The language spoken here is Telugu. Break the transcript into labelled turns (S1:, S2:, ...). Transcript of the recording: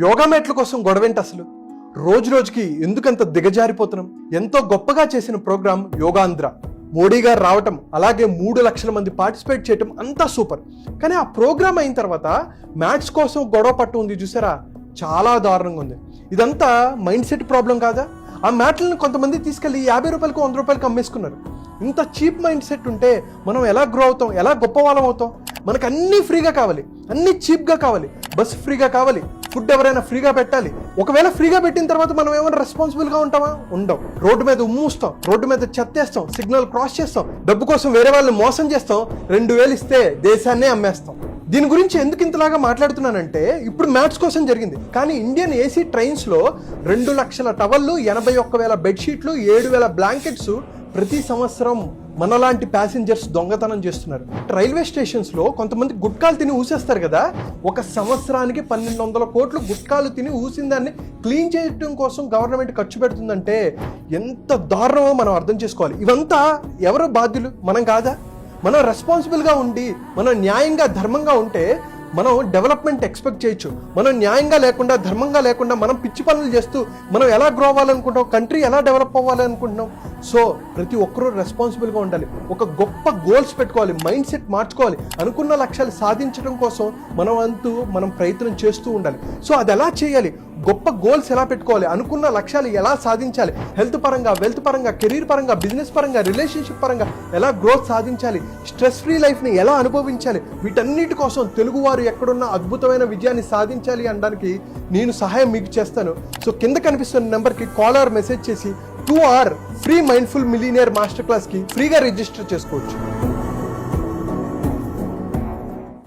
S1: యోగా మేట్ల కోసం గొడవేంటి అసలు? రోజు రోజుకి ఎందుకంత దిగజారిపోతున్నాం? ఎంతో గొప్పగా చేసిన ప్రోగ్రాం యోగాంధ్ర. మోడీ గారు రావటం, అలాగే 3 లక్షల మంది పార్టిసిపేట్ చేయటం అంతా సూపర్. కానీ ఆ ప్రోగ్రామ్ అయిన తర్వాత మ్యాట్స్ కోసం గొడవ పట్టు ఉంది చూసారా, చాలా దారుణంగా ఉంది. ఇదంతా మైండ్ సెట్ ప్రాబ్లం కాదా? ఆ మ్యాట్లను కొంతమంది తీసుకెళ్ళి 50 రూపాయలకు 100 రూపాయలకు అమ్మేసుకున్నారు. ఇంత చీప్ మైండ్ సెట్ ఉంటే మనం ఎలా గ్రో అవుతాం, ఎలా గొప్ప వాళ్ళం అవుతాం? మనకు అన్నీ ఫ్రీగా కావాలి, అన్నీ చీప్గా కావాలి, బస్సు ఫ్రీగా కావాలి, ఫుడ్ ఎవరైనా ఫ్రీగా పెట్టాలి. ఒకవేళ ఫ్రీగా పెట్టిన తర్వాత మనం ఏమైనా రెస్పాన్సిబుల్గా ఉంటామా? ఉండం. రోడ్డు మీద ఉమ్మూస్తాం, రోడ్డు మీద చెత్తేస్తాం, సిగ్నల్ క్రాస్ చేస్తాం, డబ్బు కోసం వేరే వాళ్ళని మోసం చేస్తాం, 2000 ఇస్తే దేశాన్నే అమ్మేస్తాం. దీని గురించి ఎందుకు ఇంతలాగా మాట్లాడుతున్నానంటే, ఇప్పుడు మ్యాట్స్ కోసం జరిగింది. కానీ ఇండియన్ ఏసీ ట్రైన్స్లో 2 లక్షల టవళ్ళు, 81,000 బెడ్షీట్లు, 7,000 బ్లాంకెట్స్ ప్రతి సంవత్సరం మనలాంటి ప్యాసింజర్స్ దొంగతనం చేస్తున్నారు. రైల్వే స్టేషన్స్లో కొంతమంది గుట్కాలు తిని ఊసేస్తారు కదా, ఒక సంవత్సరానికి 1,200 కోట్లు గుట్కాలు తిని ఊసిన దాన్ని క్లీన్ చేయడం కోసం గవర్నమెంట్ ఖర్చు పెడుతుందంటే ఎంత దారుణమో మనం అర్థం చేసుకోవాలి. ఇవంతా ఎవరు బాధ్యులు? మనం కాదా? మనం రెస్పాన్సిబుల్గా ఉండి, మనం న్యాయంగా ధర్మంగా ఉంటే మనం డెవలప్మెంట్ ఎక్స్పెక్ట్ చేయొచ్చు. మనం న్యాయంగా లేకుండా, ధర్మంగా లేకుండా మనం పిచ్చి పనులు చేస్తూ మనం ఎలా గ్రో అవ్వాలనుకుంటాం, కంట్రీ ఎలా డెవలప్ అవ్వాలనుకుంటున్నాం? సో ప్రతి ఒక్కరూ రెస్పాన్సిబుల్గా ఉండాలి, ఒక గొప్ప గోల్స్ పెట్టుకోవాలి, మైండ్ సెట్ మార్చుకోవాలి, అనుకున్న లక్ష్యాలు సాధించడం కోసం మనం ప్రయత్నం చేస్తూ ఉండాలి. సో అది ఎలా చేయాలి? గొప్ప గోల్స్ ఎలా పెట్టుకోవాలి, అనుకున్న లక్ష్యాలు ఎలా సాధించాలి, హెల్త్ పరంగా, వెల్త్ పరంగా, కెరీర్ పరంగా, బిజినెస్ పరంగా, రిలేషన్షిప్ పరంగా ఎలా గ్రోత్ సాధించాలి, స్ట్రెస్ ఫ్రీ లైఫ్ని ఎలా అనుభవించాలి, వీటన్నిటి కోసం తెలుగువారు ఎక్కడున్న అద్భుతమైన విజయాన్ని సాధించాలి అనడానికి నేను సహాయం మీకు చేస్తాను. సో కింద కనిపిస్తున్న నెంబర్కి కాల్ ఆర్ మెసేజ్ చేసి 2 hour free mindful millionaire master క్లాస్కి ఫ్రీగా రిజిస్టర్ చేసుకోవచ్చు.